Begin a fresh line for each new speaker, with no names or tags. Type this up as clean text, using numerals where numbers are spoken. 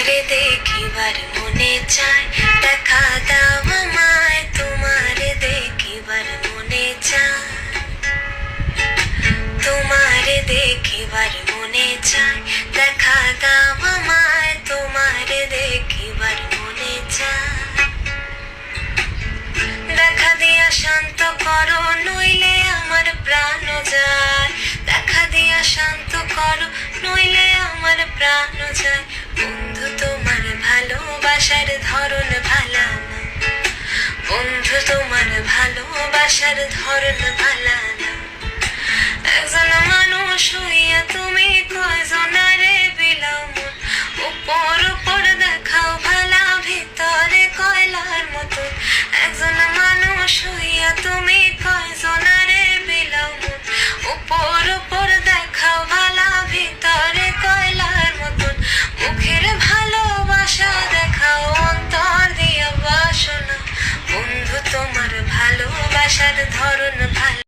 তোমারে দেখিবার মনে চায়, দেখা দাও আমায়, তোমারে দেখিবার মনে চায়, তোমারে দেখিবার মনে চায়, দেখা দাও আমায়, তোমারে দেখিবার মনে চায়। দেখা দিয়া শান্ত করো, নইলে আমার প্রাণ যায়, দেখা দিয়া শান্ত করো, নইলে আমার প্রাণ যায়। বন্ধু তোমার ভালোবাসার ধরন ভালা না, বন্ধু তোমার ভালোবাসার ধরন ভালা না। একজন মানুষ হইয়া তুমি কয়জনারে বিলাও মন, উপর উপর দেখাও ভালা, ভিতরে কয়লার মতন। একজন মানুষ হইয়া তুমি কয়জনারে বিলাও মন, উপর উপর দেখাও ভালা, ভিতরে কয়লার মতন। মুখের ভালোবাসা দেখাও, অন্তর দিয়া বাসনা। বন্ধু তোমার ভালোবাসার ধরন ভালো।